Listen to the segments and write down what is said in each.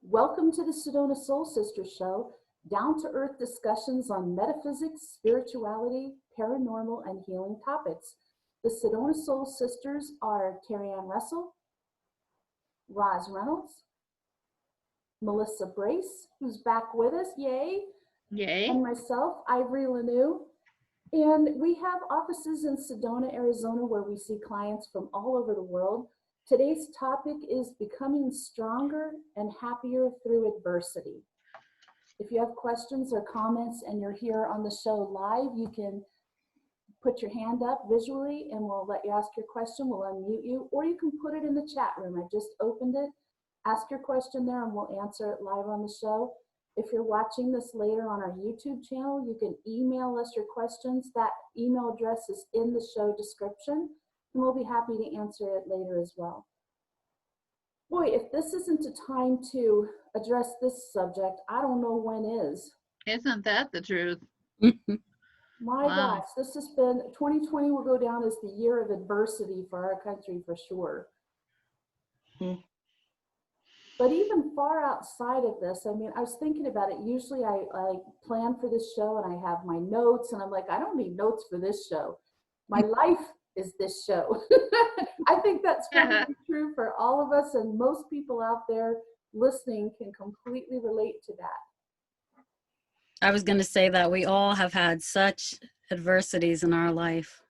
Welcome to the Sedona Soul Sisters show, down-to-earth discussions on metaphysics, spirituality, paranormal, and healing topics. The Sedona Soul Sisters are Terry Ann Russell, Roz Reynolds, Melissa Brace, who's back with us, yay, Yay. and myself, Ivory Lanou. And we have offices in Sedona, Arizona, where we see clients from all over the world. Today's topic is becoming stronger and happier through adversity. If you have questions or comments and you're here on the show live, you can put your hand up visually and we'll let you ask your question. We'll unmute you, or you can put it in the chat room. I just opened it. Ask your question there and we'll answer it live on the show. If you're watching this later on our YouTube channel, you can email us your questions. That email address is in the show description, and we'll be happy to answer it later as well. Boy, if this isn't a time to address this subject, I don't know when is. Isn't that the truth? My Wow. gosh, this has been, 2020 will go down as the year of adversity for our country for sure. But even far outside of this, I mean, I was thinking about it. Usually I plan for this show and I have my notes and I'm like, I don't need notes for this show. My life is this show. I think that's probably true for all of us, and most people out there listening can completely relate to that. I was going to say that we all have had such adversities in our life.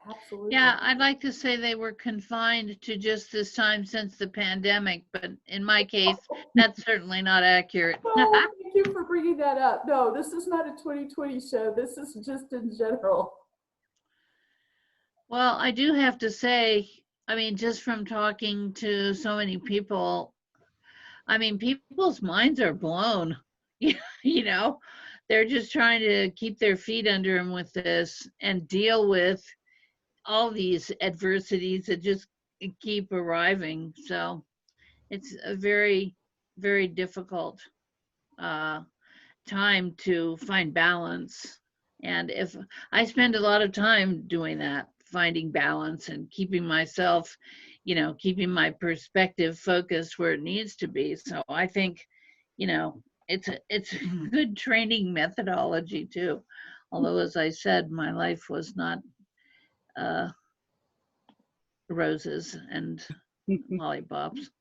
Absolutely. Yeah, I'd like to say they were confined to just this time since the pandemic, but in my case, that's certainly not accurate. Oh, thank you for bringing that up. No, this is not a 2020 show. This is just in general. Well, I do have to say, I mean, just from talking to so many people, I mean, people's minds are blown. You know, they're just trying to keep their feet under them with this and deal with all these adversities that just keep arriving. So it's a very, very difficult time to find balance. And if I spend a lot of time doing that, finding balance and keeping myself, you know, keeping my perspective focused where it needs to be. So I think, you know, it's a good training methodology too. Although, as I said, my life was not roses and lollipops.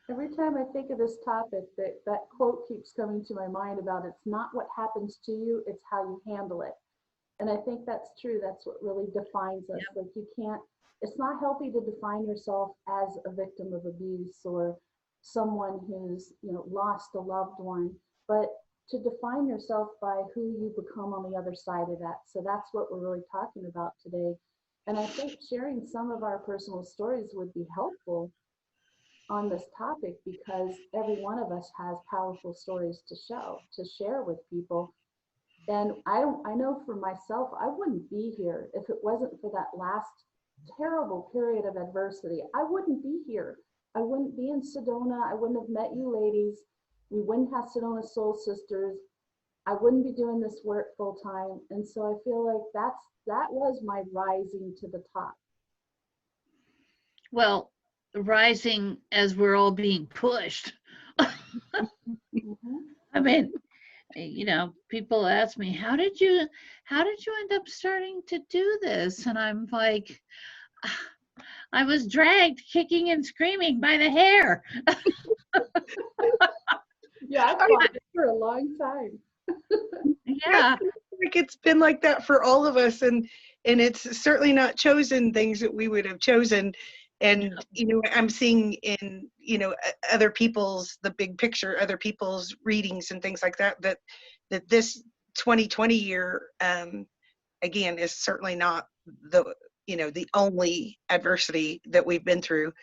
Every time I think of this topic, that quote keeps coming to my mind about it's not what happens to you, it's how you handle it. And I think that's true. That's what really defines us. Yep. Like, you can't, it's not healthy to define yourself as a victim of abuse or someone who's, you know, lost a loved one, but to define yourself by who you become on the other side of that. So that's what we're really talking about today. And I think sharing some of our personal stories would be helpful on this topic, because every one of us has powerful stories to share with people. And I know for myself, I wouldn't be here if it wasn't for that last terrible period of adversity. I wouldn't be here. I wouldn't be in Sedona. I wouldn't have met you ladies. We wouldn't have Sedona Soul Sisters. I wouldn't be doing this work full time. And so I feel like that was my rising to the top. Well, rising as we're all being pushed. I mean, you know, people ask me, how did you end up starting to do this? And I'm like, I was dragged kicking and screaming by the hair. Yeah, I've fought it for a long time. Yeah. Like, it's been like that for all of us, and it's certainly not chosen things that we would have chosen. And, you know, I'm seeing in, you know, other people's, the big picture, other people's readings and things like that, that this 2020 year, again, is certainly not the, you know, the only adversity that we've been through.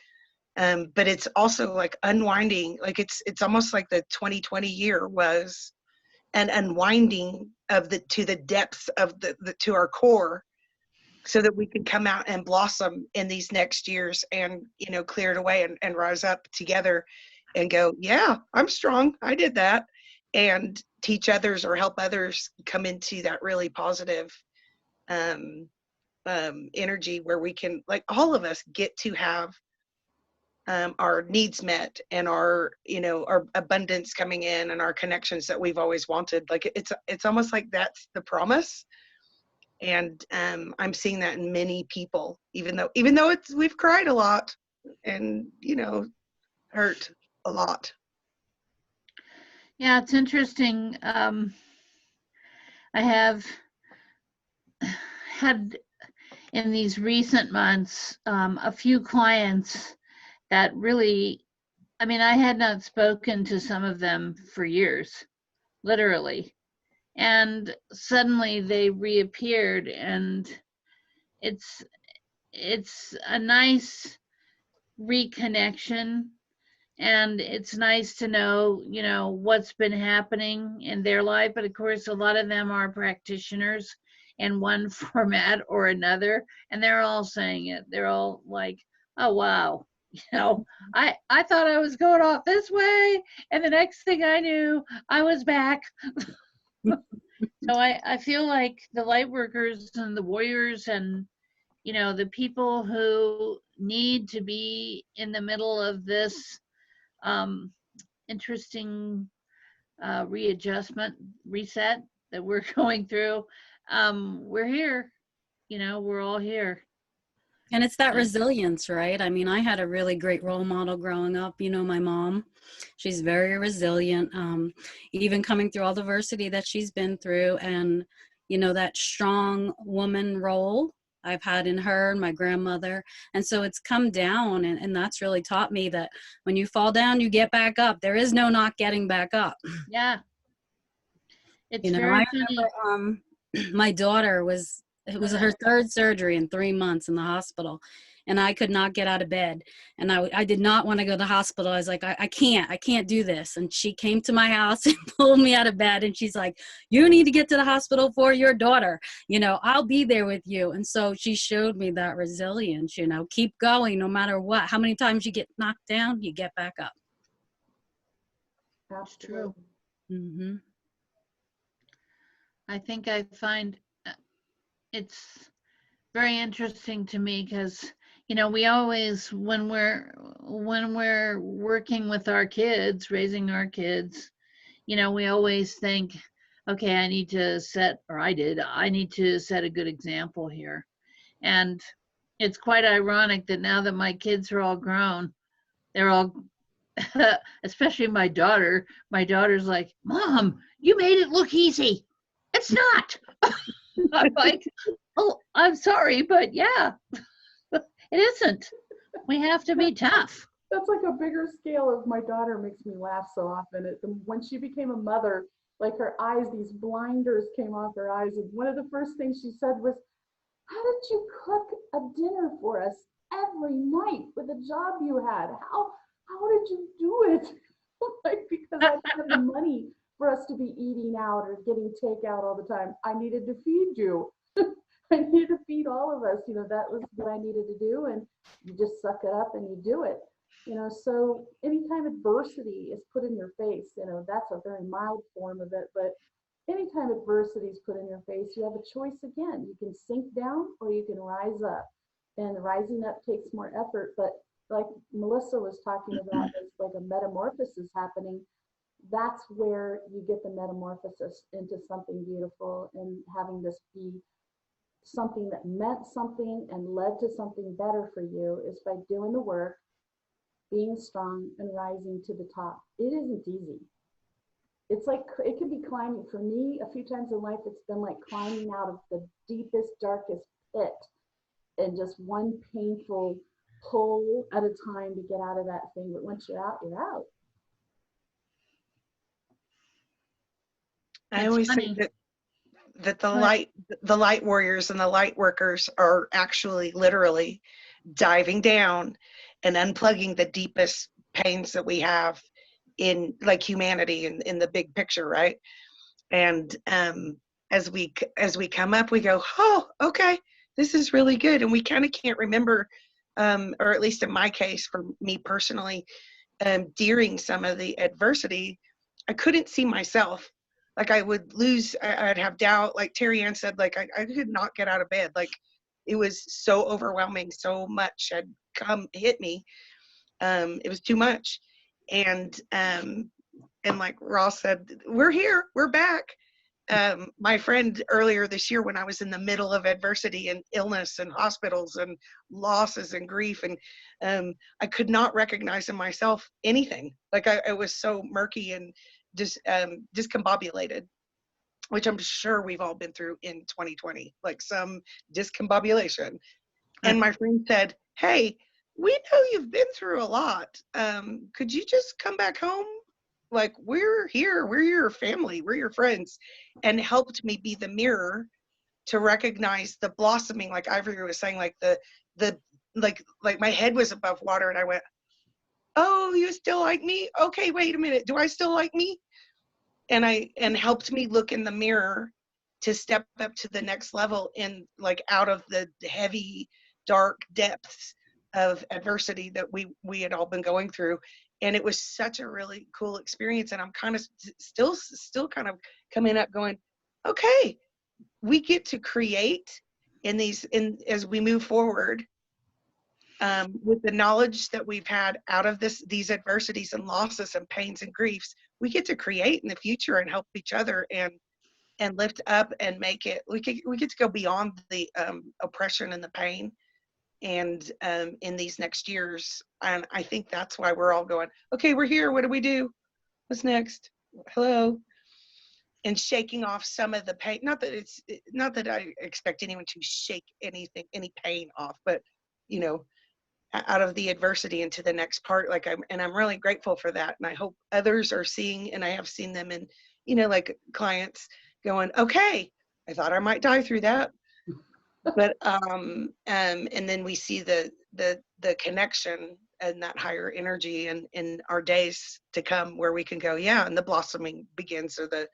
But it's also like unwinding, like it's almost like the 2020 year was an unwinding of to the depths of to our core, so that we can come out and blossom in these next years and, you know, clear it away and rise up together and go, yeah, I'm strong. I did that. And teach others or help others come into that really positive energy where we can, like, all of us get to have our needs met and our, you know, our abundance coming in and our connections that we've always wanted. Like it's almost like that's the promise. And I'm seeing that in many people, even though we've cried a lot and, you know, hurt a lot. Yeah, it's interesting. I have had in these recent months a few clients that really, I mean, I had not spoken to some of them for years, literally. And suddenly they reappeared, and it's a nice reconnection, and it's nice to know, you know, what's been happening in their life. But of course, a lot of them are practitioners in one format or another, and they're all saying it. They're all like, oh wow, you know, I thought I was going off this way, and the next thing I knew, I was back. So I feel like the light workers and the warriors and, you know, the people who need to be in the middle of this interesting readjustment, reset that we're going through, we're here. You know, we're all here. And it's that Yeah. resilience, right? I mean, I had a really great role model growing up. You know, my mom, she's very resilient, even coming through all the adversity that she's been through. And, you know, that strong woman role I've had in her and my grandmother. And so it's come down, and that's really taught me that when you fall down, you get back up. There is no not getting back up. Yeah. It's You know, very I funny. remember my daughter it was her third surgery in 3 months in the hospital, and I could not get out of bed. And I did not want to go to the hospital. I was like, I can't do this. And she came to my house and pulled me out of bed. And she's like, you need to get to the hospital for your daughter. You know, I'll be there with you. And so she showed me that resilience, you know, keep going no matter what. How many times you get knocked down, you get back up. It's true. Mm-hmm. I think I find it's very interesting to me because, you know, we always, when we're working with our kids, raising our kids, you know, we always think, okay, I need to set a good example here. And it's quite ironic that now that my kids are all grown, they're all especially my daughter's like, Mom, you made it look easy. It's not. I'm like, oh, I'm sorry, but yeah, it isn't. We have to be tough. That's like a bigger scale of my daughter makes me laugh so often. When she became a mother, like her eyes, these blinders came off her eyes. And one of the first things she said was, how did you cook a dinner for us every night with the job you had? How did you do it? Like, because I didn't have the money for us to be eating out or getting takeout all the time. I needed to feed you. I needed to feed all of us. You know, that was what I needed to do. And you just suck it up and you do it. You know, so anytime adversity is put in your face, you know, that's a very mild form of it. But anytime adversity is put in your face, you have a choice again. You can sink down or you can rise up. And rising up takes more effort. But like Melissa was talking about, it's like a metamorphosis happening. That's where you get the metamorphosis into something beautiful and having this be something that meant something and led to something better for you is by doing the work, being strong and rising to the top. It isn't easy. It's like, it can be climbing. For me, a few times in life, it's been like climbing out of the deepest, darkest pit and just one painful pull at a time to get out of that thing. But once you're out, you're out. I always funny. think that the light warriors and the light workers are actually literally diving down and unplugging the deepest pains that we have in like humanity in the big picture, right? And as we come up, we go, oh, okay, this is really good. And we kind of can't remember, or at least in my case, for me personally, during some of the adversity, I couldn't see myself. Like I'd have doubt, like Terry Ann said, like I could not get out of bed. Like it was so overwhelming, so much had hit me. It was too much. And like Ross said, we're here, we're back. My friend earlier this year, when I was in the middle of adversity and illness and hospitals and losses and grief, and I could not recognize in myself anything. Like I was so murky and discombobulated, which I'm sure we've all been through in 2020, like some discombobulation. And my friend said, "Hey, we know you've been through a lot. Could you just come back home? Like, we're here, we're your family, we're your friends," and helped me be the mirror to recognize the blossoming, like Ivory was saying, like the like my head was above water, and I went, "Oh, you still like me? Okay, wait a minute, do I still like me?" And helped me look in the mirror to step up to the next level, in like out of the heavy, dark depths of adversity that we had all been going through. And it was such a really cool experience. And I'm kind of still kind of coming up going, okay, we get to create as we move forward, with the knowledge that we've had out of these adversities and losses and pains and griefs. We get to create in the future and help each other and lift up and make it. We get to go beyond the oppression and the pain, and in these next years. And I think that's why we're all going, okay, we're here, what do we do, what's next, hello, and shaking off some of the pain. Not that I expect anyone to shake any pain off, but out of the adversity into the next part. Like I'm really grateful for that, and I hope others are seeing, and I have seen them in like clients going, okay, I thought I might die through that, but and then we see the connection and that higher energy in our days to come, where we can go, yeah, and the blossoming begins, or the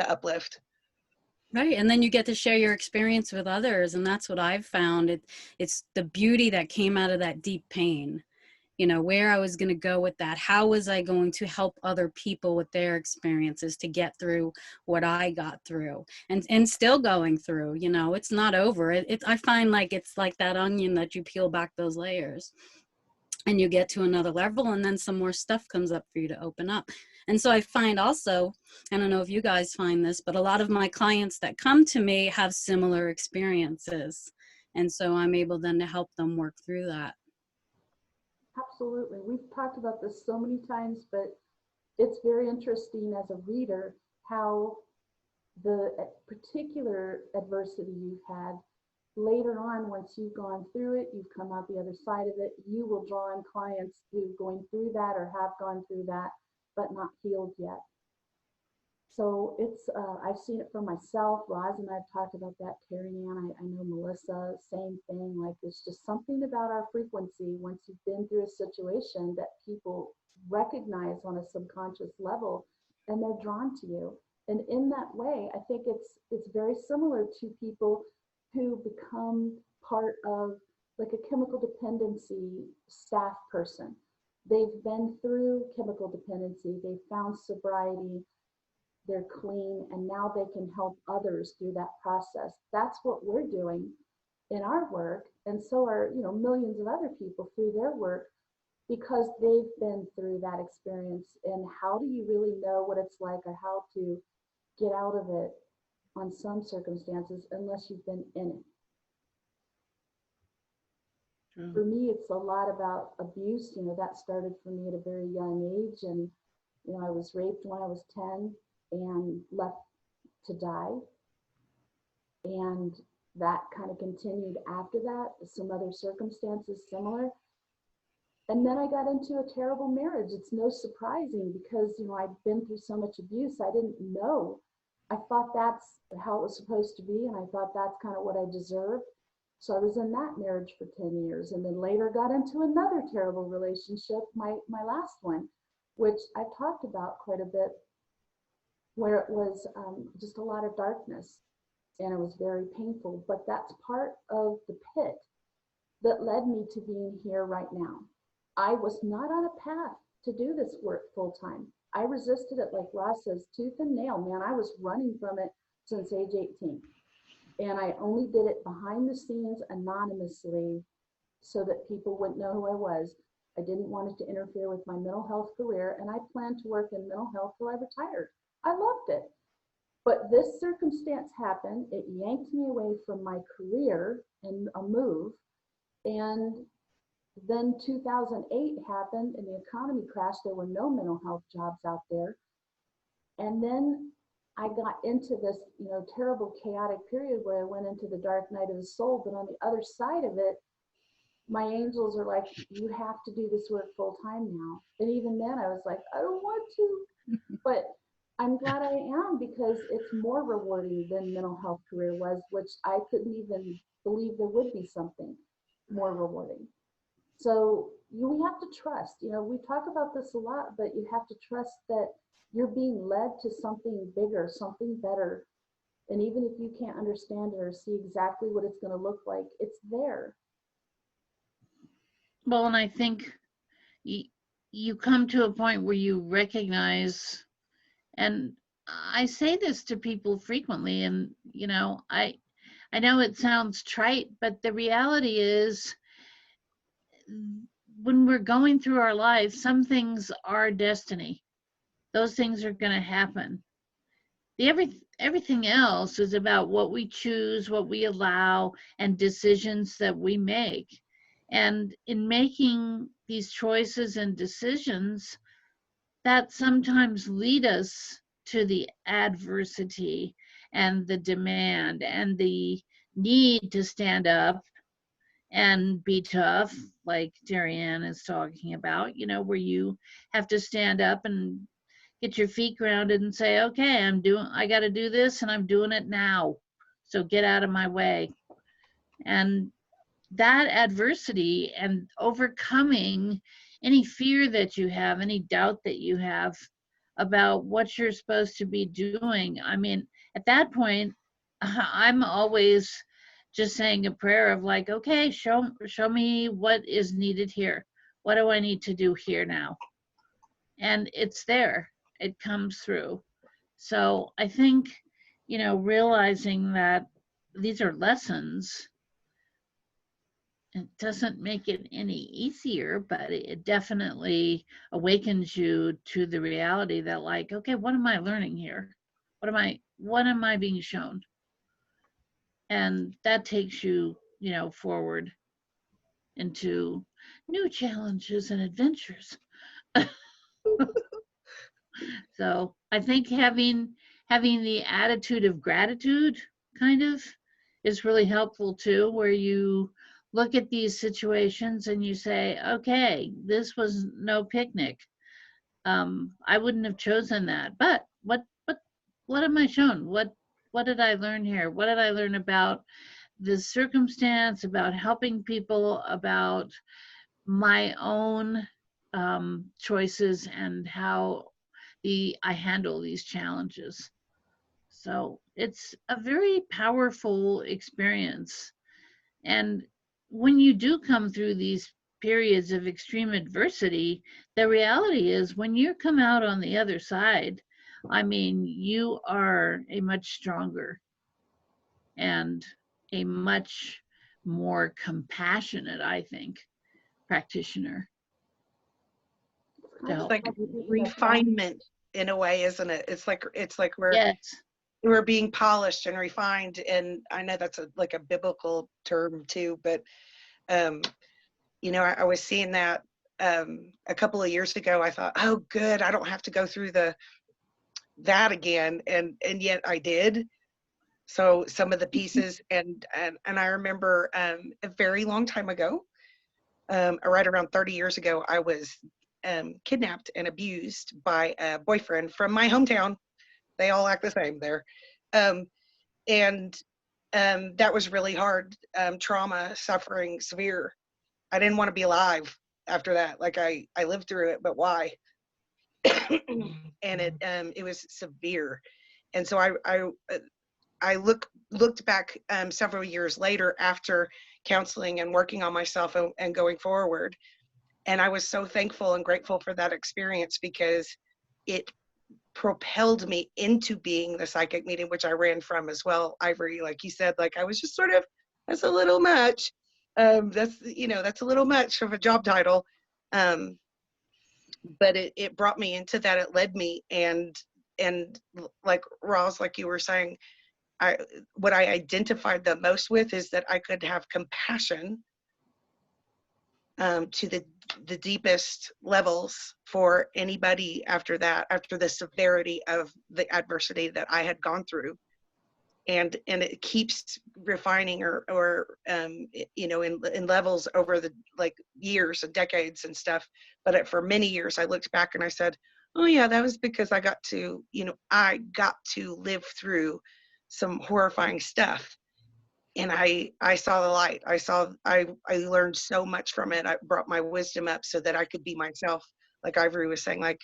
uplift. Right. And then you get to share your experience with others. And that's what I've found. It's the beauty that came out of that deep pain, where I was going to go with that. How was I going to help other people with their experiences to get through what I got through, and still going through, it's not over. I find like it's like that onion that you peel back those layers, and you get to another level, and then some more stuff comes up for you to open up. And so I find also, I don't know if you guys find this, but a lot of my clients that come to me have similar experiences. And so I'm able then to help them work through that. Absolutely. We've talked about this so many times, but it's very interesting as a reader how the particular adversity you've had, later on, once you've gone through it, you've come out the other side of it, you will draw in clients who are going through that or have gone through that, but not healed yet. So it's, I've seen it for myself. Roz and I've talked about that. Terry Ann, I know Melissa, same thing. Like, there's just something about our frequency once you've been through a situation that people recognize on a subconscious level, and they're drawn to you. And in that way, I think it's very similar to people who become part of like a chemical dependency staff person. They've been through chemical dependency, they've found sobriety, they're clean, and now they can help others through that process. That's what we're doing in our work, and so are millions of other people through their work, because they've been through that experience. And how do you really know what it's like, or how to get out of it on some circumstances unless you've been in it? For me, it's a lot about abuse. That started for me at a very young age, and I was raped when I was 10 and left to die, and that kind of continued after that, some other circumstances similar. And then I got into a terrible marriage. It's no surprising, because I'd been through so much abuse. I didn't know. I thought that's how it was supposed to be, and I thought that's kind of what I deserved. So I was in that marriage for 10 years, and then later got into another terrible relationship, my last one, which I've talked about quite a bit, where it was just a lot of darkness, and it was very painful. But that's part of the pit that led me to being here right now. I was not on a path to do this work full time. I resisted it, like Ross says, tooth and nail, man. I was running from it since age 18. And I only did it behind the scenes, anonymously, so that people wouldn't know who I was. I didn't want it to interfere with my mental health career, and I planned to work in mental health till I retired. I loved it. But this circumstance happened. It yanked me away from my career and a move. And then 2008 happened and the economy crashed. There were no mental health jobs out there. And then I got into this, terrible chaotic period where I went into the dark night of the soul. But on the other side of it, my angels are like, you have to do this work full time now. And even then I was like, I don't want to, but I'm glad I am, because it's more rewarding than mental health career was, which I couldn't even believe there would be something more rewarding. So we have to trust, we talk about this a lot, but you have to trust that you're being led to something bigger, something better. And even if you can't understand it or see exactly what it's going to look like, it's there. Well, and I think you come to a point where you recognize, and I say this to people frequently, and I know it sounds trite, but the reality is, when we're going through our lives, some things are destiny. Those things are going to happen. Everything else is about what we choose, what we allow, and decisions that we make. And in making these choices and decisions, that sometimes lead us to the adversity and the demand and the need to stand up and be tough, like Darianne is talking about, where you have to stand up and get your feet grounded and say, okay, I got to do this, and I'm doing it now. So get out of my way. And that adversity and overcoming any fear that you have, any doubt that you have about what you're supposed to be doing. I mean, at that point, I'm always just saying a prayer of like, okay, show me what is needed here. What do I need to do here now? And it's there. It comes through. So I think, realizing that these are lessons, it doesn't make it any easier, but it definitely awakens you to the reality that, like, okay, what am I learning here? What am I being shown? And that takes you, forward into new challenges and adventures. So I think having the attitude of gratitude kind of is really helpful too, where you look at these situations and you say, okay, this was no picnic. I wouldn't have chosen that, but what am I shown? What did I learn here? What did I learn about the circumstance, about helping people, about my own choices, and how I handle these challenges? So it's a very powerful experience. And when you do come through these periods of extreme adversity, the reality is when you come out on the other side, I mean, you are a much stronger and a much more compassionate, I think, practitioner. It's like refinement in a way, isn't it? It's like Yes. we're being polished and refined. And I know that's like a biblical term too, but I was seeing that a couple of years ago. I thought, oh good, I don't have to go through that again, and yet I did. So some of the pieces, and I remember a very long time ago, right around 30 years ago, I was kidnapped and abused by a boyfriend from my hometown. They all act the same there. And that was really hard. Trauma, suffering, severe. I didn't want to be alive after that. Like I lived through it, but why? And it was severe. And so I looked back several years later after counseling and working on myself and going forward. And I was so thankful and grateful for that experience, because it propelled me into being the psychic medium, which I ran from as well. Ivory, like you said, like I was just sort of, that's a little much. That's a little much of a job title. But it brought me into that. It led me, and like Roz, like you were saying, what I identified the most with is that I could have compassion to the deepest levels for anybody after that, after the severity of the adversity that I had gone through. And it keeps refining or you know, in levels over the like years and decades and stuff. But for many years I looked back and I said, oh yeah, that was because I got to, you know, I got to live through some horrifying stuff. And I saw the light. I learned so much from it. I brought my wisdom up so that I could be myself. Like Ivory was saying, like,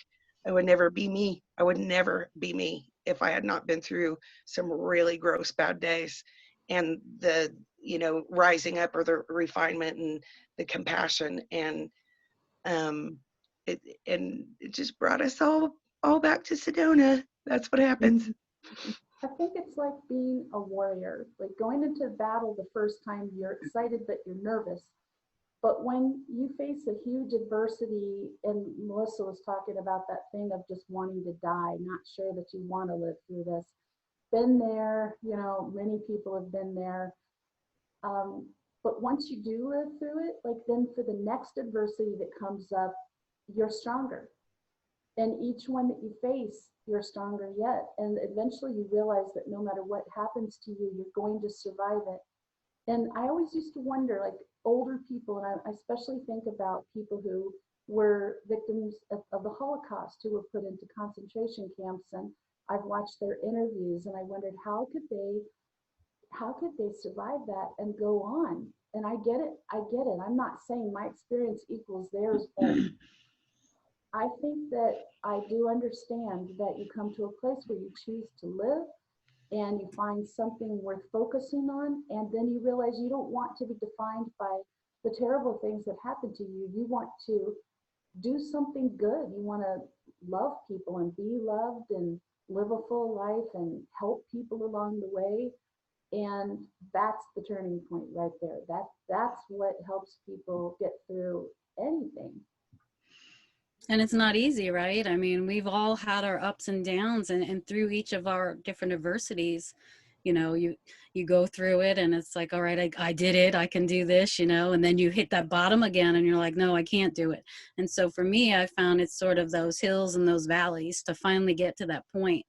I would never be me. I would never be me if I had not been through some really gross bad days. And the, you know, rising up, or the refinement and the compassion, and it just brought us all back to Sedona. That's what happens. I think it's like being a warrior, like going into battle the first time, you're excited but you're nervous. But when you face a huge adversity, and Melissa was talking about that thing of just wanting to die, not sure that you want to live through this. Been there, you know, many people have been there. But once you do live through it, like then for the next adversity that comes up, you're stronger. And each one that you face, you're stronger yet. And eventually you realize that no matter what happens to you, you're going to survive it. And I always used to wonder, like older people, and I especially think about people who were victims of the Holocaust, who were put into concentration camps. And I've watched their interviews and I wondered, how could they survive that and go on? And I get it. I'm not saying my experience equals theirs, but I think that I do understand that you come to a place where you choose to live and you find something worth focusing on, and then you realize you don't want to be defined by the terrible things that happen to you. You want to do something good. You want to love people and be loved and live a full life and help people along the way. And that's the turning point right there. That's what helps people get through anything. And it's not easy, right? I mean, we've all had our ups and downs, and through each of our different adversities, you know, you go through it and it's like, all right, I did it, I can do this, you know, and then you hit that bottom again and you're like, no, I can't do it. And so for me, I found it's sort of those hills and those valleys to finally get to that point.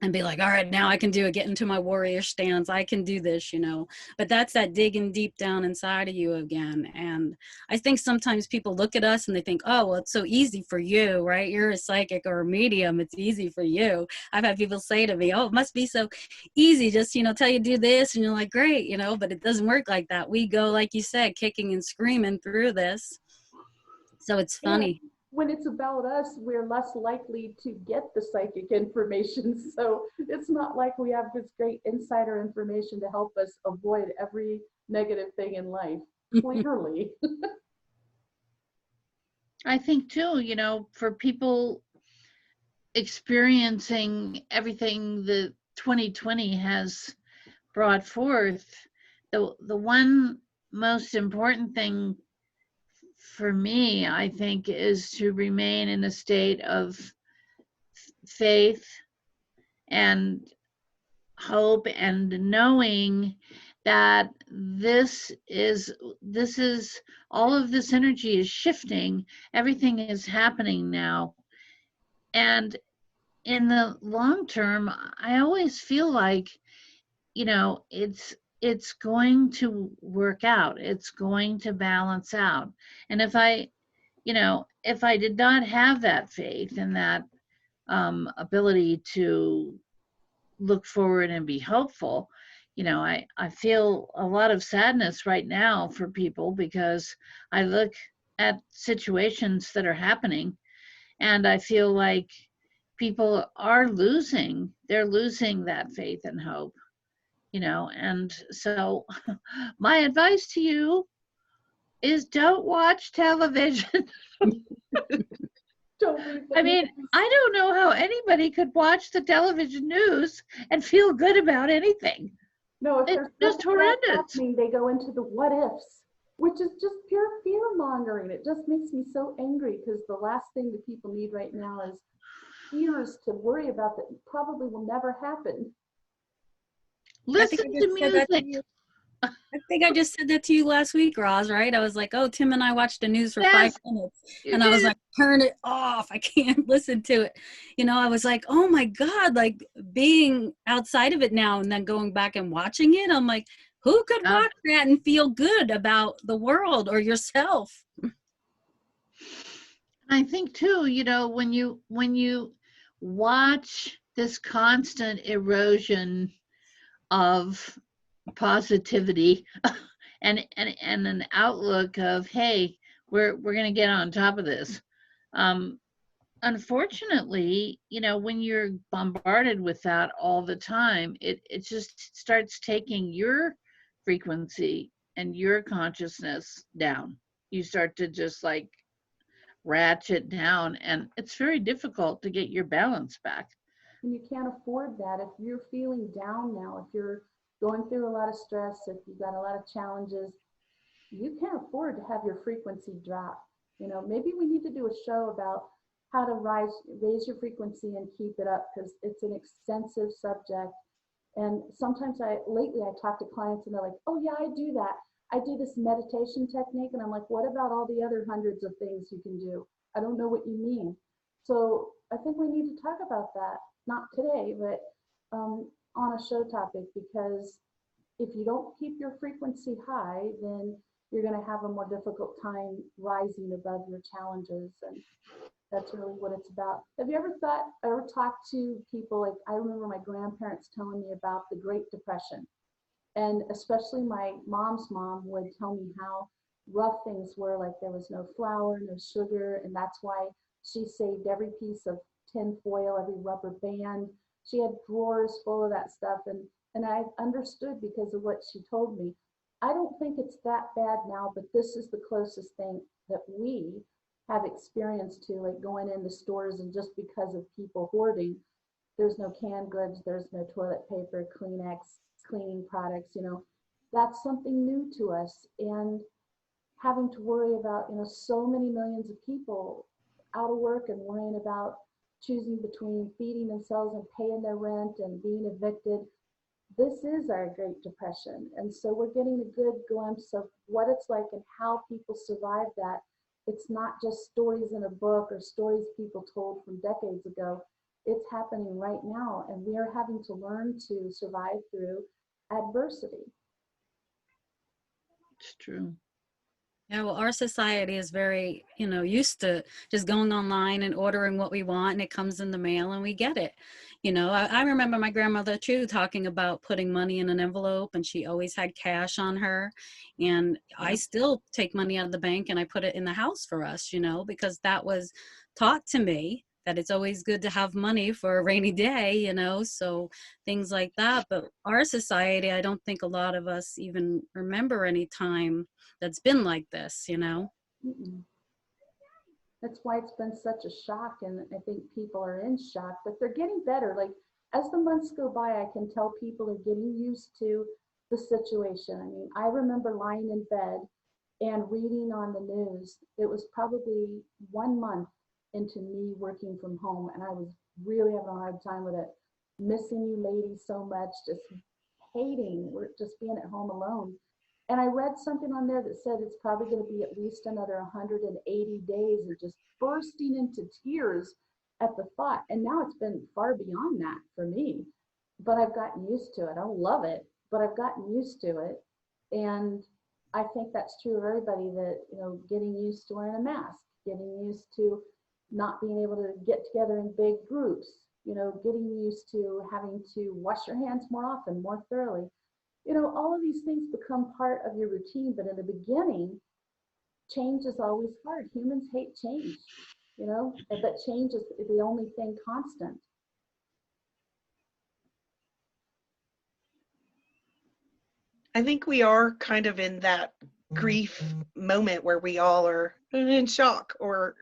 And be like, all right, now I can do it, get into my warrior stance, I can do this, you know. But that's that digging deep down inside of you again. And I think sometimes people look at us and they think, oh, well, it's so easy for you, right? You're a psychic or a medium, it's easy for you. I've had people say to me, oh, it must be so easy, just, you know, tell you do this, and you're like, great, you know. But it doesn't work like that. We go, like you said, kicking and screaming through this. So it's funny. Yeah. When it's about us, we're less likely to get the psychic information. So it's not like we have this great insider information to help us avoid every negative thing in life, clearly. I think too, you know, for people experiencing everything that 2020 has brought forth, the one most important thing for me, I think, is to remain in a state of faith and hope, and knowing that this is all of this energy is shifting. Everything is happening now. And in the long term, I always feel like, you know, it's going to work out. It's going to balance out. And if I did not have that faith and that ability to look forward and be hopeful, you know, I feel a lot of sadness right now for people, because I look at situations that are happening and I feel like people are losing that faith and hope, you know. And so my advice to you is, don't watch television. I mean, I don't know how anybody could watch the television news and feel good about anything. No, if it's there's just horrendous. They go into the what ifs. which is just pure fear mongering. It just makes me so angry because the last thing that people need right now is fears to worry about that probably will never happen. I think Listen I to just said that to music. you. I think I just said that to you last week, Roz, right? I was like, oh, Tim and I watched the news for Yes, 5 minutes. you And I was did. like, turn it off. I can't listen to it. You know, I was like, oh my God, like being outside of it now and then going back and watching it. I'm like, who could Yeah. watch that and feel good about the world or yourself? I think too, when you watch this constant erosion of positivity and an outlook of, hey, we're gonna get on top of this. Um, Unfortunately, when you're bombarded with that all the time, it just starts taking your frequency and your consciousness down. You start to just like ratchet down, and it's very difficult to get your balance back. And you can't afford that. If you're feeling down now, if you're going through a lot of stress, if you've got a lot of challenges, you can't afford to have your frequency drop. Maybe we need to do a show about how to raise your frequency and keep it up, because it's an extensive subject. And sometimes lately I talk to clients and they're like, oh yeah, I do that. I do this meditation technique. And I'm like, what about all the other hundreds of things you can do? I don't know what you mean. So I think we need to talk about that, not today, but on a show topic, because if you don't keep your frequency high, then you're going to have a more difficult time rising above your challenges. And that's really what it's about. Have you ever talked to people? Like, I remember my grandparents telling me about the Great Depression. And especially my mom's mom would tell me how rough things were. Like, there was no flour, no sugar. And that's why she saved every piece of tin foil, every rubber band. She had drawers full of that stuff. And I understood because of what she told me. I don't think it's that bad now, but this is the closest thing that we have experienced to, like, going into stores, and just because of people hoarding, there's no canned goods, there's no toilet paper, Kleenex, cleaning products, that's something new to us. And having to worry about, so many millions of people out of work and worrying about choosing between feeding themselves and paying their rent and being evicted. This is our Great Depression. And so we're getting a good glimpse of what it's like and how people survive that. It's not just stories in a book or stories people told from decades ago. It's happening right now, and we are having to learn to survive through adversity. It's true. Yeah, well, our society is very, used to just going online and ordering what we want, and it comes in the mail and we get it. I remember my grandmother too talking about putting money in an envelope, and she always had cash on her. And I still take money out of the bank and I put it in the house for us, because that was taught to me, that it's always good to have money for a rainy day, so things like that. But our society, I don't think a lot of us even remember any time that's been like this. Mm-mm. That's why it's been such a shock, and I think people are in shock, but they're getting better. Like, as the months go by, I can tell people are getting used to the situation. I mean, I remember lying in bed and reading on the news. It was probably 1 month into me working from home, and I was really having a hard time with it. Missing you ladies so much, just hating just being at home alone. And I read something on there that said it's probably going to be at least another 180 days, and just bursting into tears at the thought. And now it's been far beyond that for me, but I've gotten used to it. I don't love it, but I've gotten used to it. And I think that's true of everybody, that, getting used to wearing a mask, getting used to not being able to get together in big groups, getting used to having to wash your hands more often, more thoroughly. All of these things become part of your routine, but in the beginning, change is always hard. Humans hate change, but change is the only thing constant. I think we are kind of in that grief moment where we all are in shock, or,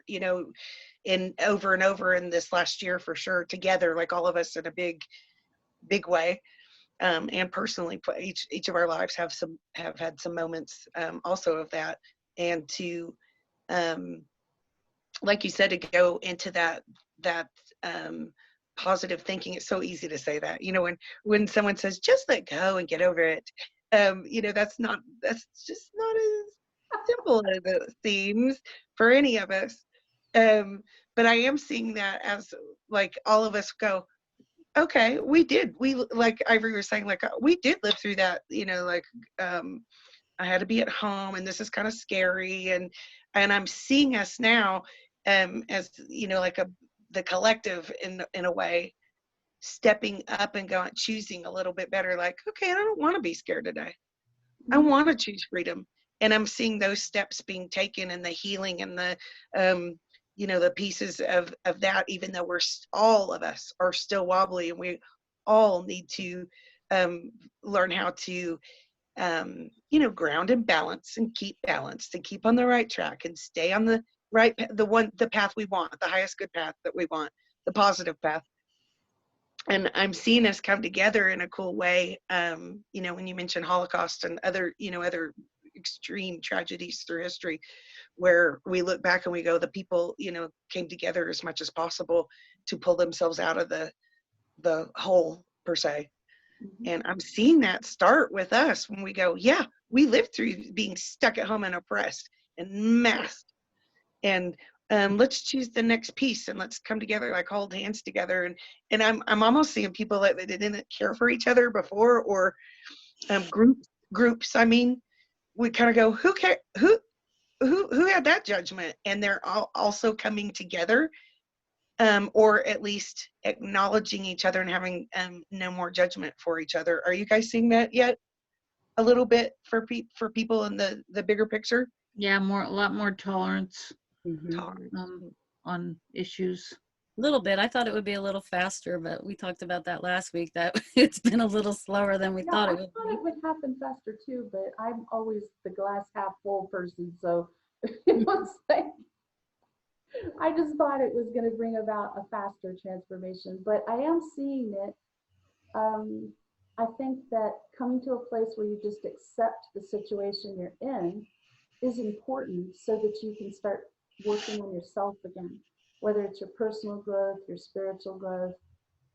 in over and over in this last year for sure, together, like all of us in a big way. and personally, each of our lives have had some moments also of that, and to like you said, to go into that positive thinking. It's so easy to say that, when someone says just let go and get over it, that's just not as simple as it seems for any of us. But I am seeing that as like all of us go, okay, we like Ivory was saying, like we did live through that, like I had to be at home and this is kind of scary, and I'm seeing us now as like the collective in a way, stepping up and going, choosing a little bit better, like, okay, I don't want to be scared today. I want to choose freedom. And I'm seeing those steps being taken, and the healing, and the the pieces of that, even though all of us are still wobbly, and we all need to learn how to ground and balance and keep balanced and keep on the right track and stay on the the path we want, the highest good path that we want, the positive path. And I'm seeing us come together in a cool way. When you mention Holocaust and other extreme tragedies through history, where we look back and we go, the people, came together as much as possible to pull themselves out of the hole, per se. And I'm seeing that start with us when we go, yeah, we lived through being stuck at home and oppressed and masked. And let's choose the next piece, and let's come together, like hold hands together. And I'm almost seeing people that didn't care for each other before, or groups. I mean, we kind of go, who had that judgment? And they're all also coming together, or at least acknowledging each other and having no more judgment for each other. Are you guys seeing that yet? A little bit for people in the bigger picture? Yeah, a lot more tolerance Tolerance. on issues. A little bit. I thought it would be a little faster, but we talked about that last week, that it's been a little slower than we thought it would I thought be. it would happen faster too, but I'm always the glass half full person, so it's like, I just thought it was going to bring about a faster transformation, but I am seeing it. I think that coming to a place where you just accept the situation you're in is important, so that you can start working on yourself again, whether it's your personal growth, your spiritual growth.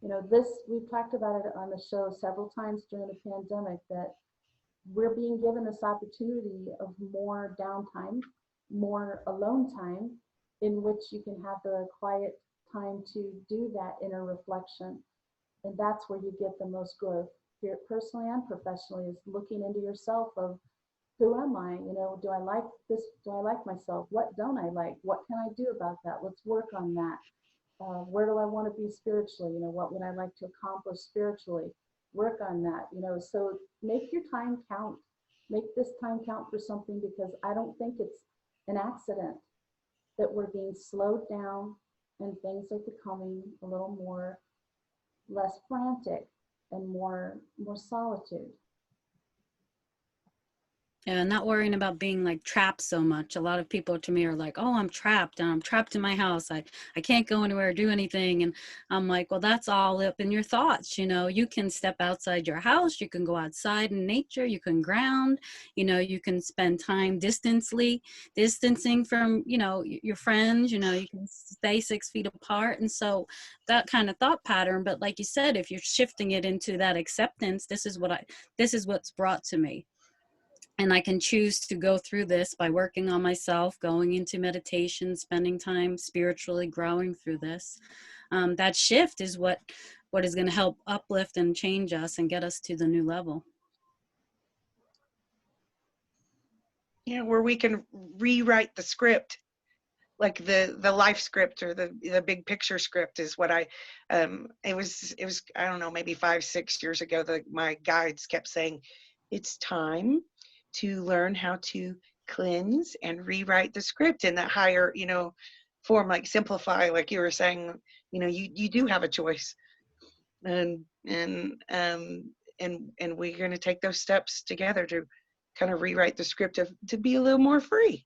We've talked about it on the show several times during the pandemic, that we're being given this opportunity of more downtime, more alone time, in which you can have the quiet time to do that inner reflection. And that's where you get the most growth, here personally and professionally, is looking into yourself of, who am I? Do I like this? Do I like myself? What don't I like? What can I do about that? Let's work on that. Where do I want to be spiritually? What would I like to accomplish spiritually? Work on that. So make your time count. Make this time count for something, because I don't think it's an accident that we're being slowed down and things are becoming a little more, less frantic, and more solitude. Yeah, not worrying about being like trapped so much. A lot of people to me are like, oh, I'm trapped, and I'm trapped in my house. I can't go anywhere or do anything. And I'm like, well, that's all up in your thoughts. You can step outside your house. You can go outside in nature. You can ground. You can spend time distancing from, your friends. You can stay 6 feet apart. And so that kind of thought pattern. But like you said, if you're shifting it into that acceptance, this is what's brought to me. And I can choose to go through this by working on myself, going into meditation, spending time spiritually growing through this. That shift is what is going to help uplift and change us and get us to the new level. Yeah, where we can rewrite the script, like the life script, or the big picture script is what it was I don't know, maybe 5-6 years ago, my guides kept saying, it's time to learn how to cleanse and rewrite the script in that higher, form, like simplify, like you were saying, you do have a choice. And we're going to take those steps together to kind of rewrite the script to be a little more free,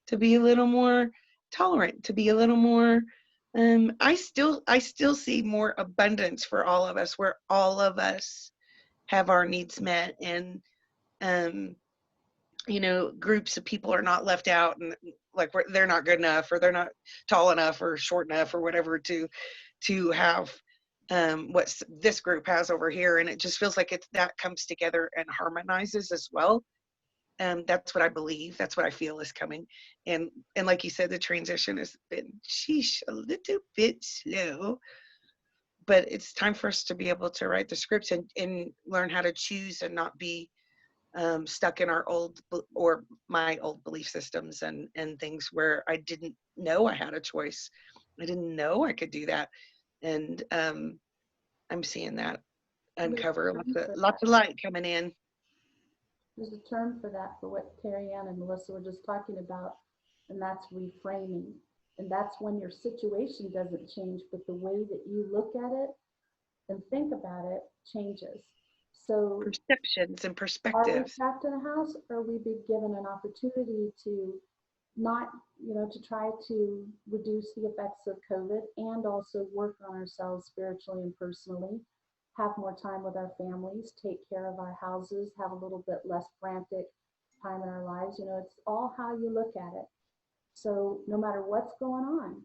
to be a little more tolerant, to be a little more, I still see more abundance for all of us, where all of us have our needs met, and you know, groups of people are not left out, and like they're not good enough, or they're not tall enough or short enough or whatever to have what this group has over here. And it just feels like that comes together and harmonizes as well. That's what I believe. That's what I feel is coming. And like you said, the transition has been, sheesh, a little bit slow. But it's time for us to be able to write the scripts and learn how to choose and not be stuck in our old or my old belief systems and things where I didn't know I had a choice. I didn't know I could do that. And I'm seeing that uncover lots of light coming in. There's a term for that, for what Terry Ann and Melissa were just talking about, and that's reframing. And that's when your situation doesn't change, but the way that you look at it and think about it changes. So Perceptions and are we perspectives. trapped in a house, or are we be given an opportunity to not, to try to reduce the effects of COVID and also work on ourselves spiritually and personally, have more time with our families, take care of our houses, have a little bit less frantic time in our lives. It's all how you look at it. So no matter what's going on,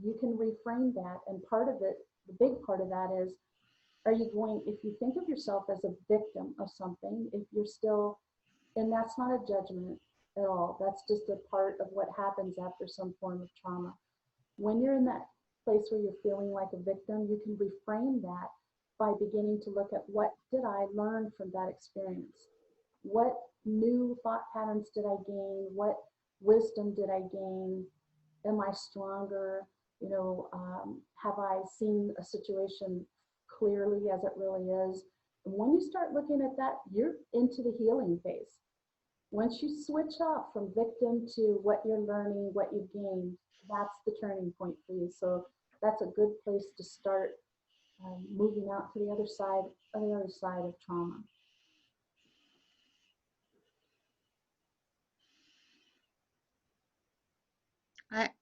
you can reframe that. And part of it, the big part of that is, if you think of yourself as a victim of something, if you're still, and that's not a judgment at all, that's just a part of what happens after some form of trauma. When you're in that place where you're feeling like a victim, you can reframe that by beginning to look at, what did I learn from that experience? What new thought patterns did I gain? What wisdom did I gain? Am I stronger? Have I seen a situation clearly as it really is? And when you start looking at that, you're into the healing phase. Once you switch off from victim to what you're learning, what you've gained, that's the turning point for you. So that's a good place to start moving out to the other side of trauma.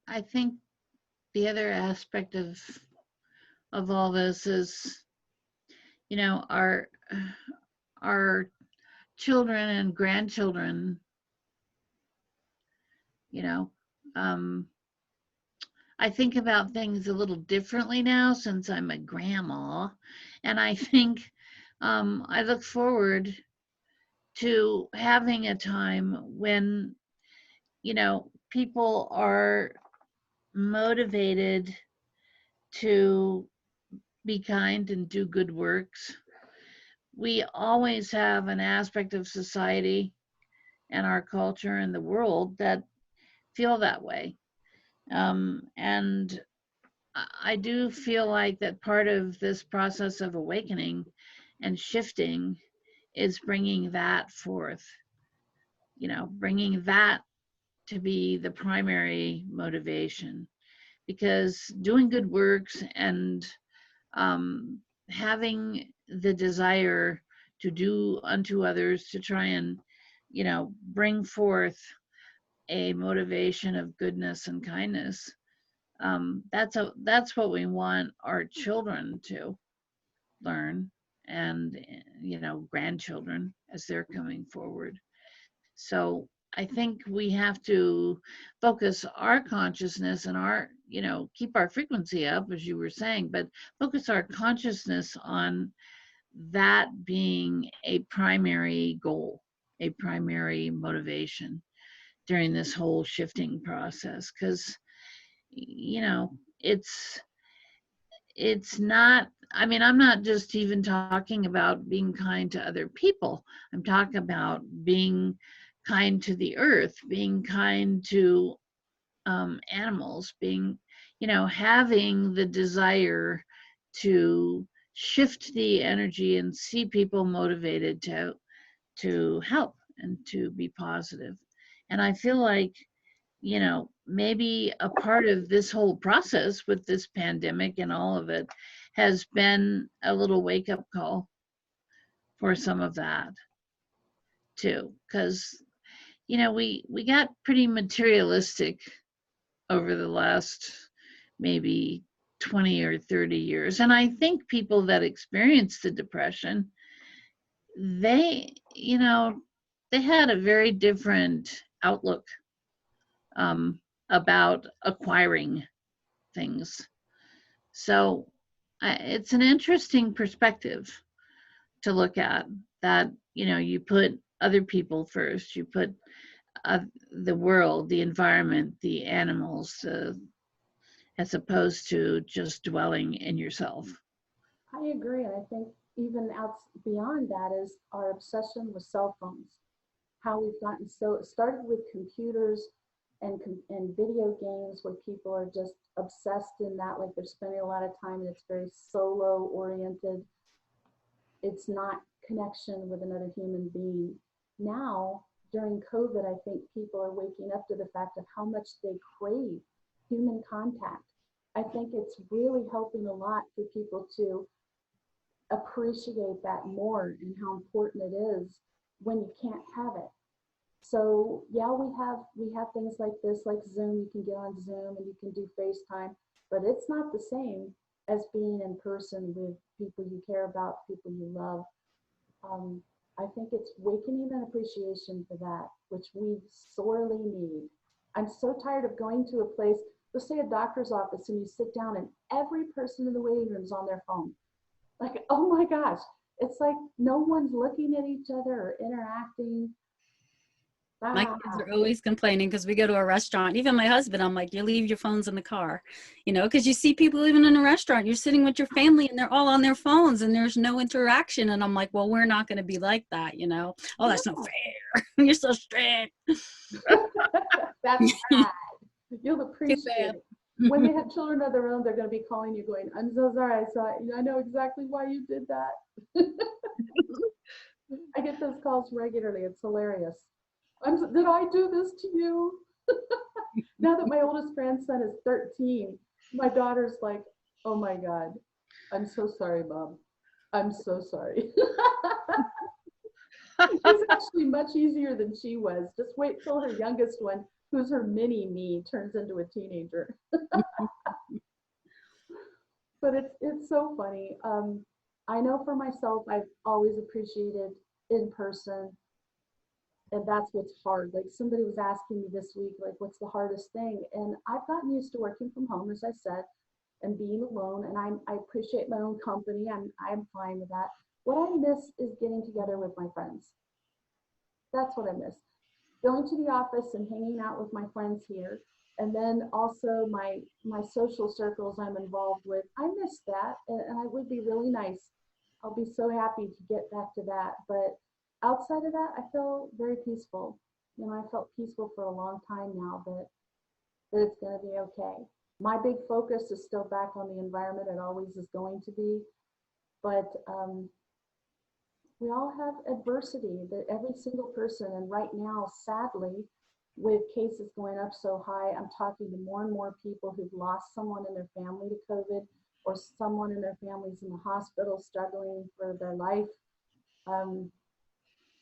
I think the other aspect of all this is, our children and grandchildren, I think about things a little differently now since I'm a grandma, and I think I look forward to having a time when, people are motivated to be kind and do good works. We always have an aspect of society and our culture and the world that feel that way. And I do feel like that part of this process of awakening and shifting is bringing that forth, bringing that to be the primary motivation, because doing good works and having the desire to do unto others, to try and, bring forth a motivation of goodness and kindness. That's what we want our children to learn, and grandchildren as they're coming forward. So I think we have to focus our consciousness and keep our frequency up, as you were saying, but focus our consciousness on that being a primary goal, a primary motivation during this whole shifting process. Because, it's not, I'm not just even talking about being kind to other people. I'm talking about being kind to the earth, being kind to animals, being, having the desire to shift the energy and see people motivated to help and to be positive. And I feel like, maybe a part of this whole process with this pandemic and all of it has been a little wake-up call for some of that too, because we got pretty materialistic over the last maybe 20 or 30 years. And I think people that experienced the Depression, they, you know, they had a very different outlook about acquiring things. So it's an interesting perspective to look at, that, you know, you put other people first, you put the world, the environment, the animals, as opposed to just dwelling in yourself. I agree, and I think even out beyond that is our obsession with cell phones. How we've gotten so, it started with computers and video games where people are just obsessed in that, like they're spending a lot of time and it's very solo oriented. It's not connection with another human being. Now, during COVID, I think people are waking up to the fact of how much they crave human contact. I think it's really helping a lot for people to appreciate that more and how important it is when you can't have it. So yeah, we have things like this, like Zoom. You can get on Zoom and you can do FaceTime, but it's not the same as being in person with people you care about, people you love. I think it's awakening an appreciation for that, which we sorely need. I'm so tired of going to a place, let's say a doctor's office, and you sit down and every person in the waiting room is on their phone. Like, oh my gosh, it's like no one's looking at each other or interacting. My kids are always complaining because we go to a restaurant. Even my husband, I'm like, you leave your phones in the car, you know, because you see people even in a restaurant, you're sitting with your family and they're all on their phones and there's no interaction. And I'm like, well, we're not going to be like that, you know. Oh, that's not fair. You're so strict. That's bad. You'll appreciate it. When they have children of their own, they're going to be calling you going, I'm so sorry. I know exactly why you did that. I get those calls regularly. It's hilarious. Did I do this to you? Now that my oldest grandson is 13, my daughter's like, oh my God, I'm so sorry, Mom. I'm so sorry. She's actually much easier than she was. Just wait till her youngest one, who's her mini me, turns into a teenager. But it's so funny. I know for myself, I've always appreciated in person. And that's what's hard. Like somebody was asking me this week, like, what's the hardest thing? And I've gotten used to working from home, as I said, and being alone. And I appreciate my own company. I'm fine with that. What I miss is getting together with my friends. That's what I miss. Going to the office and hanging out with my friends here. And then also my social circles I'm involved with. I miss that. And it would be really nice. I'll be so happy to get back to that. But outside of that, I feel very peaceful. You know, I felt peaceful for a long time now that it's going to be okay. My big focus is still back on the environment. It always is going to be. But we all have adversity, that every single person. And right now, sadly, with cases going up so high, I'm talking to more and more people who've lost someone in their family to COVID, or someone in their families in the hospital struggling for their life.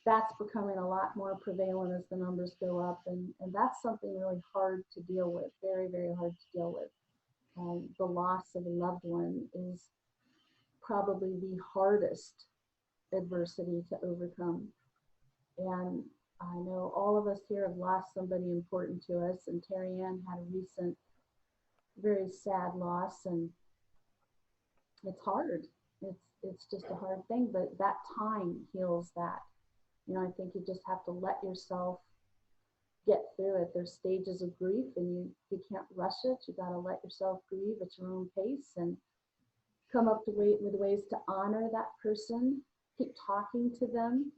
That's becoming a lot more prevalent as the numbers go up. And that's something really hard to deal with, very, very hard to deal with. The loss of a loved one is probably the hardest adversity to overcome. And I know all of us here have lost somebody important to us, and Terry Ann had a recent, very sad loss, and it's hard. It's just a hard thing, but that time heals that. You know, I think you just have to let yourself get through it. There's stages of grief, and you can't rush it. You got to let yourself grieve at your own pace and come up with ways to honor that person. Keep talking to them.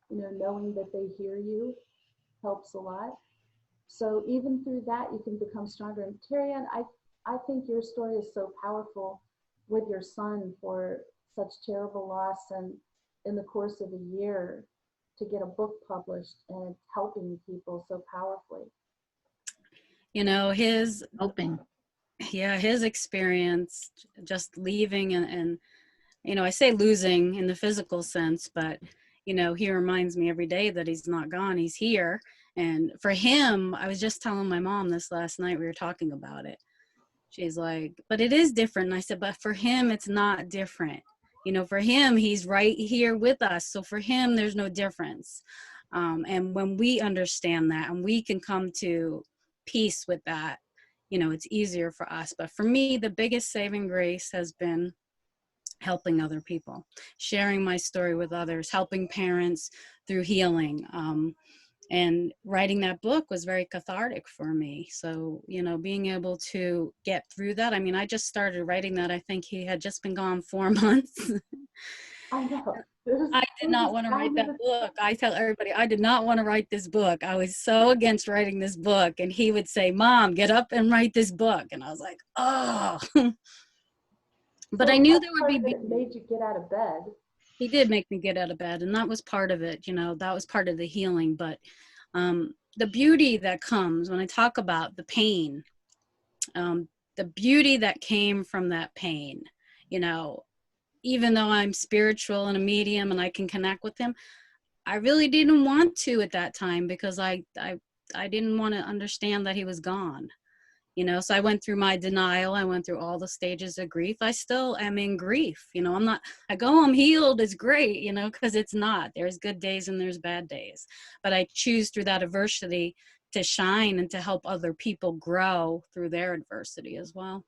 You know, knowing that they hear you helps a lot. So even through that, you can become stronger. And Terry Ann, I think your story is so powerful with your son for such terrible loss, and in the course of a year to get a book published, and it's helping people so powerfully. You know, his experience just leaving and you know, I say losing in the physical sense, but you know, he reminds me every day that he's not gone, he's here. And for him, I was just telling my mom this last night, we were talking about it. She's like, but it is different. And I said, but for him, it's not different. For him, he's right here with us. So for him, there's no difference. And when we understand that and we can come to peace with that, it's easier for us. But for me, the biggest saving grace has been helping other people, sharing my story with others, helping parents through healing. And writing that book was very cathartic for me. So, being able to get through that. I mean, I just started writing that. I think he had just been gone 4 months. I know. I did not want to write that book. I tell everybody, I did not want to write this book. I was so against writing this book. And he would say, Mom, get up and write this book. And I was like, oh. But I knew there would be. It made you get out of bed. He did make me get out of bed. And that was part of it. That was part of the healing. But the beauty that comes when I talk about the pain, the beauty that came from that pain, even though I'm spiritual and a medium and I can connect with him, I really didn't want to at that time because I didn't want to understand that he was gone. So I went through my denial. I went through all the stages of grief. I still am in grief. I'm healed. It's great, because it's not. There's good days and there's bad days. But I choose through that adversity to shine and to help other people grow through their adversity as well.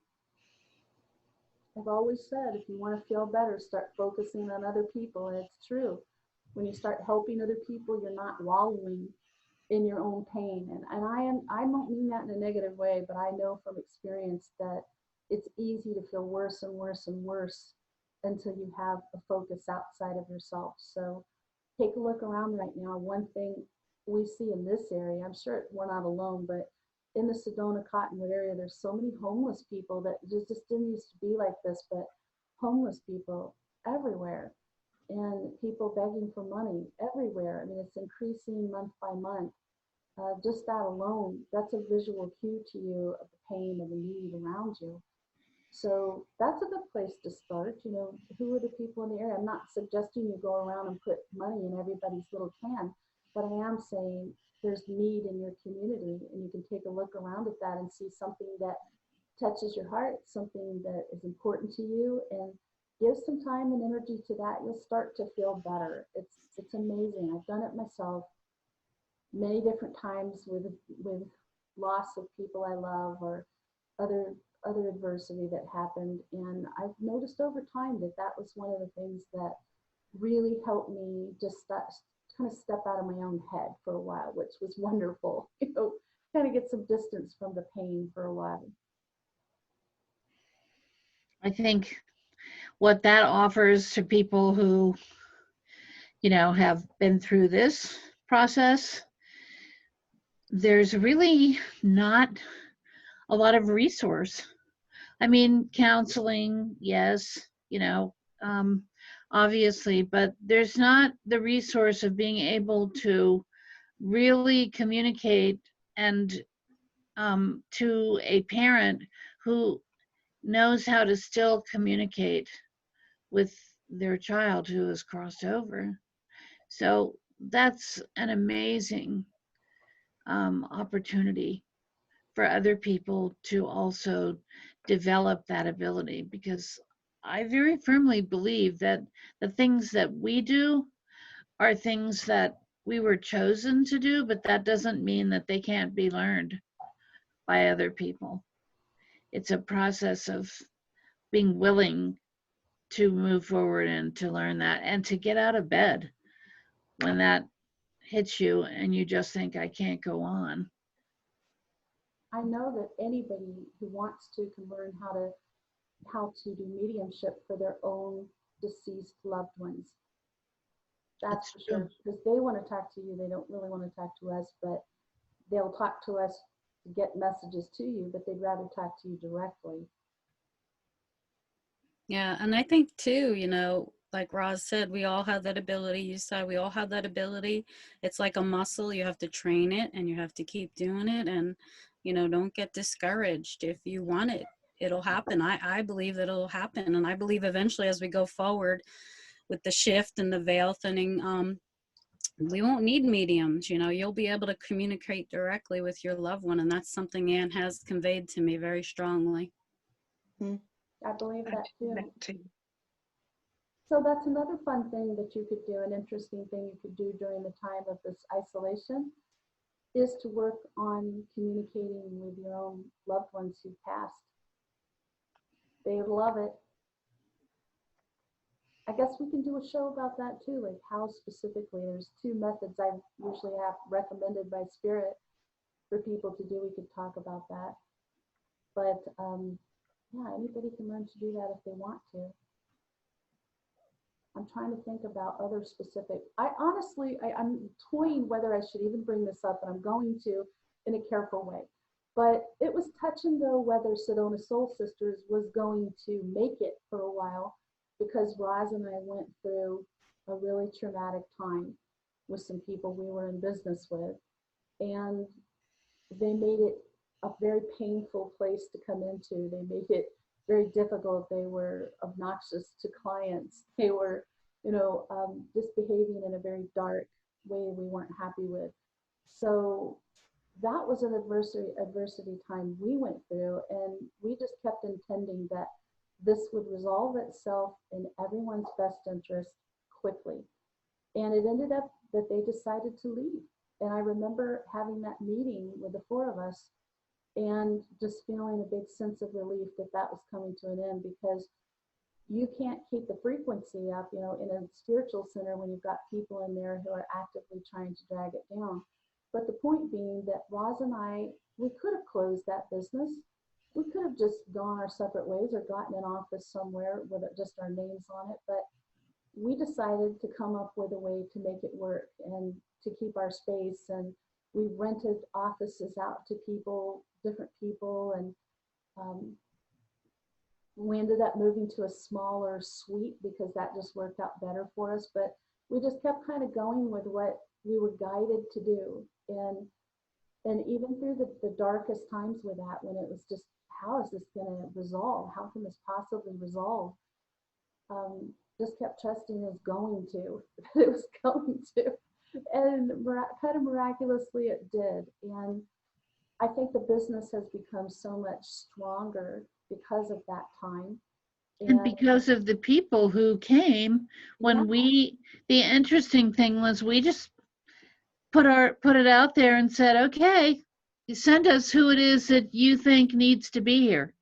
I've always said, if you want to feel better, start focusing on other people. And it's true. When you start helping other people, you're not wallowing in your own pain. And I don't mean that in a negative way, but I know from experience that it's easy to feel worse and worse and worse until you have a focus outside of yourself. So take a look around right now. One thing we see in this area, I'm sure we're not alone, but in the Sedona Cottonwood area, there's so many homeless people that just didn't used to be like this, but homeless people everywhere and people begging for money everywhere. I mean, it's increasing month by month. Just that alone, that's a visual cue to you of the pain and the need around you. So that's a good place to start. Who are the people in the area? I'm not suggesting you go around and put money in everybody's little can, but I am saying there's need in your community, and you can take a look around at that and see something that touches your heart, something that is important to you, and give some time and energy to that. You'll start to feel better. It's amazing. I've done it myself many different times with loss of people I love or other adversity that happened, and I've noticed over time that was one of the things that really helped me just kind of step out of my own head for a while, which was wonderful. Kind of get some distance from the pain for a while. I think what that offers to people who, have been through this process, there's really not a lot of resource. I mean, counseling, yes, obviously, but there's not the resource of being able to really communicate and to a parent who knows how to still communicate with their child who has crossed over. So that's an amazing opportunity for other people to also develop that ability, because I very firmly believe that the things that we do are things that we were chosen to do, but that doesn't mean that they can't be learned by other people. It's a process of being willing to move forward and to learn that and to get out of bed when that hits you and you just think, I can't go on. I know that anybody who wants to can learn how to do mediumship for their own deceased loved ones. That's for sure, because they want to talk to you. They don't really want to talk to us, but they'll talk to us to get messages to you, but they'd rather talk to you directly. Yeah, and I think too, like Roz said, we all have that ability. You said we all have that ability. It's like a muscle. You have to train it and you have to keep doing it. And, don't get discouraged. If you want it, it'll happen. I believe that it'll happen. And I believe eventually as we go forward with the shift and the veil thinning, we won't need mediums. You'll be able to communicate directly with your loved one. And that's something Anne has conveyed to me very strongly. I believe that too. So that's another fun thing that you could do, an interesting thing you could do during the time of this isolation, is to work on communicating with your own loved ones who passed. They love it. I guess we can do a show about that too, like how specifically. There's two methods I usually have recommended by Spirit for people to do. We could talk about that. But yeah, anybody can learn to do that if they want to. I'm trying to think about other specific. I honestly, I'm toying whether I should even bring this up, and I'm going to in a careful way. But it was touch and go whether Sedona Soul Sisters was going to make it for a while, because Roz and I went through a really traumatic time with some people we were in business with, and they made it a very painful place to come into. They made it very difficult. They were obnoxious to clients. They were, just behaving in a very dark way we weren't happy with. So that was an adversity time we went through, and we just kept intending that this would resolve itself in everyone's best interest quickly. And it ended up that they decided to leave. And I remember having that meeting with the four of us and just feeling a big sense of relief that that was coming to an end, because you can't keep the frequency up, in a spiritual center when you've got people in there who are actively trying to drag it down. But the point being that Roz and I, we could have closed that business. We could have just gone our separate ways or gotten an office somewhere with just our names on it. But we decided to come up with a way to make it work and to keep our space. And we rented offices out to people, different people, and we ended up moving to a smaller suite because that just worked out better for us. But we just kept kind of going with what we were guided to do. And even through the darkest times with that, when it was just, how is this going to resolve? How can this possibly resolve? Just kept trusting it was going to. It was going to. And kind of miraculously it did. And I think the business has become so much stronger because of that time. And because of the people who came when the interesting thing was we just put it out there and said, okay, you send us who it is that you think needs to be here.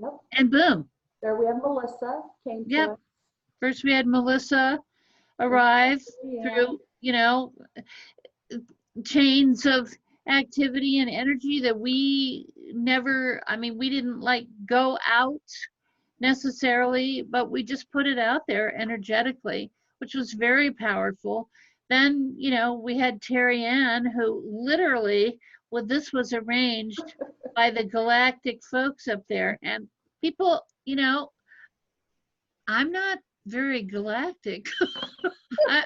Yep. And boom. There we have Melissa came to us. First we had Melissa arrive through, chains of activity and energy that we never, we didn't go out necessarily, but we just put it out there energetically, which was very powerful. Then, we had Terry Ann, who literally, this was arranged by the galactic folks up there. And people, I'm not very galactic. I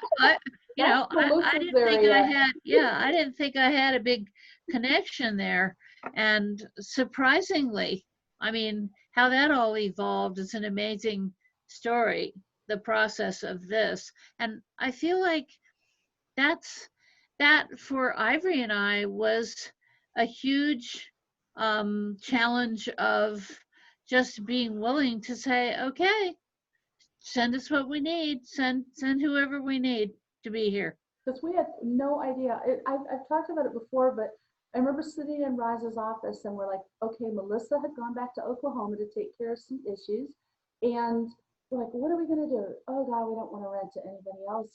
didn't think I didn't think I had a big connection there. And surprisingly, how that all evolved is an amazing story, the process of this. And I feel like that for Ivory and I was a huge challenge of just being willing to say, okay, send us what we need, send whoever we need to be here. Because we had no idea. I've talked about it before, but I remember sitting in Roz's office and we're like, okay, Melissa had gone back to Oklahoma to take care of some issues. And we're like, what are we going to do? Oh God, we don't want to rent to anybody else.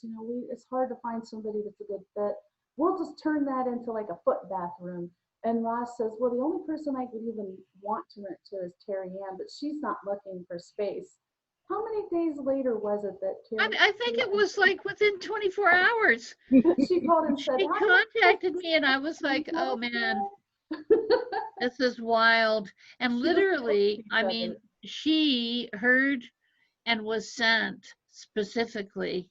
It's hard to find somebody that's a good fit. We'll just turn that into like a foot bathroom. And Roz says, well, the only person I could even want to rent to is Terry Ann, but she's not looking for space. How many days later was it that Terry? I think it was within 24 hours. She called and said, she contacted me and I was like, oh man, this is wild. And literally, she heard and was sent specifically,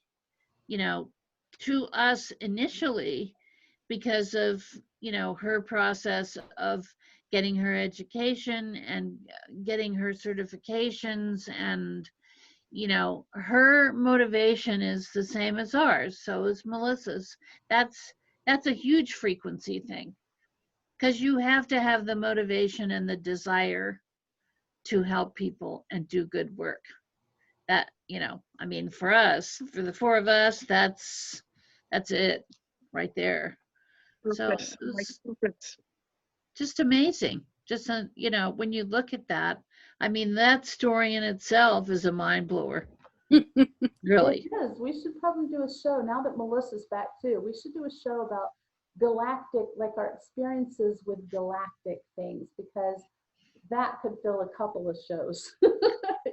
to us initially because of, her process of getting her education and getting her certifications, and her motivation is the same as ours. So is Melissa's. That's a huge frequency thing, because you have to have the motivation and the desire to help people and do good work. that, I mean, for us, for the four of us, that's it right there. So Purpose, like it's purpose. just amazing. Just, when you look at that, I mean, that story in itself is a mind blower. Really. It is. We should probably do a show now that Melissa's back too. We should do a show about galactic, like our experiences with galactic things, because that could fill a couple of shows.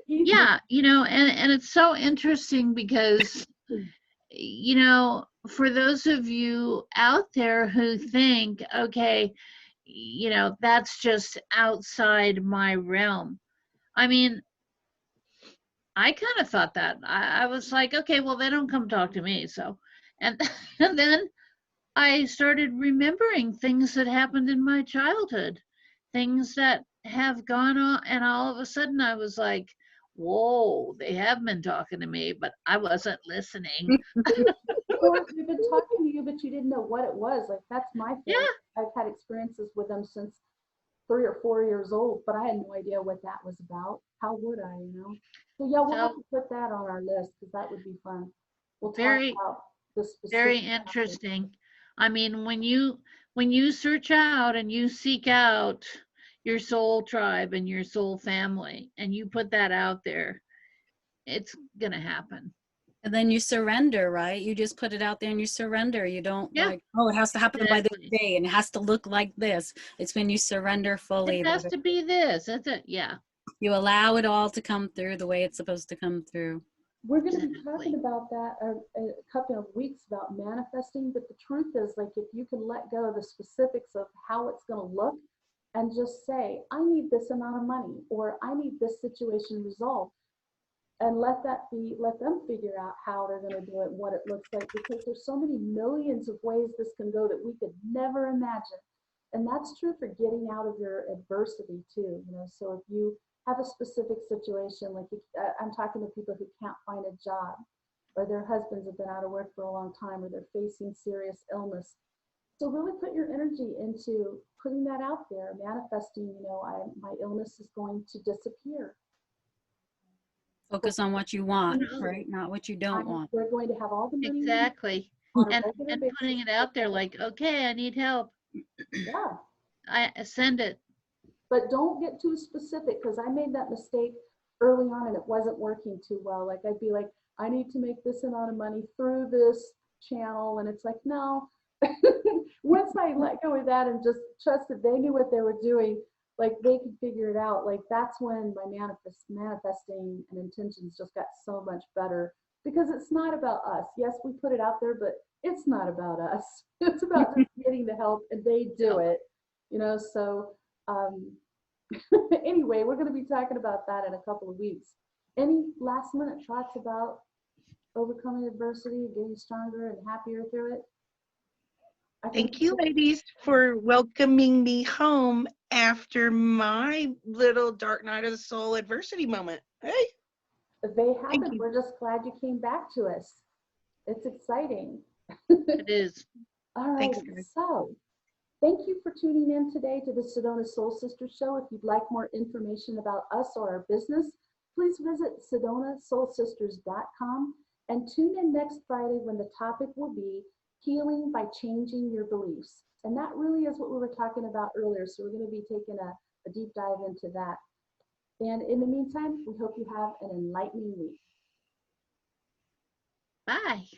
Easy. Yeah, and it's so interesting because, for those of you out there who think, okay, that's just outside my realm. I mean, I kind of thought that. I was like, okay, well, they don't come talk to me. So, and, and then I started remembering things that happened in my childhood, things that have gone on. And all of a sudden I was like, whoa, they have been talking to me, but I wasn't listening. Or we've been talking to you, but you didn't know what it was. Like, that's my thing. Yeah. I've had experiences with them since 3 or 4 years old, but I had no idea what that was about. How would I, So yeah, we'll have to put that on our list because that would be fun. We'll talk about the specific. Very interesting. I mean, when you search out and you seek out your soul tribe and your soul family and you put that out there, it's gonna happen. And then you surrender, right? You just put it out there and you surrender. You don't Yeah. like, oh, it has to happen by Exactly. this day and it has to look like this. It's when you surrender fully. It has to be this. That's it. Yeah. You allow it all to come through the way it's supposed to come through. We're going to be talking about that a couple of weeks about manifesting, but the truth is, like, if you can let go of the specifics of how it's going to look and just say, I need this amount of money, or I need this situation resolved, and let them figure out how they're going to do it and what it looks like, because there's so many millions of ways this can go that we could never imagine. And that's true for getting out of your adversity too, so if you have a specific situation, like I'm talking to people who can't find a job, or their husbands have been out of work for a long time, or they're facing serious illness. So really put your energy into putting that out there, manifesting, my illness is going to disappear. Focus on what you want, right? Not what you don't want. We're going to have all the money. Exactly. And putting it out there like, okay, I need help. Yeah. I send it. But don't get too specific, because I made that mistake early on and it wasn't working too well. Like, I'd be like, I need to make this amount of money through this channel. And it's like, no. Once I let go of that and just trusted they knew what they were doing, like they could figure it out. Like, that's when my manifesting and intentions just got so much better, because it's not about us. Yes, we put it out there, but it's not about us. It's about just getting the help, and they do it, so anyway, we're going to be talking about that in a couple of weeks. Any last minute thoughts about overcoming adversity, getting stronger and happier through it? Thank you, ladies, for welcoming me home after my little dark night of the soul adversity moment. Hey. They happen. We're just glad you came back to us. It's exciting. It is. All right. Thanks, so thank you for tuning in today to the Sedona Soul Sisters show. If you'd like more information about us or our business, please visit sedonasoulsisters.com and tune in next Friday when the topic will be healing by changing your beliefs. And that really is what we were talking about earlier. So we're going to be taking a deep dive into that. And in the meantime, we hope you have an enlightening week. Bye.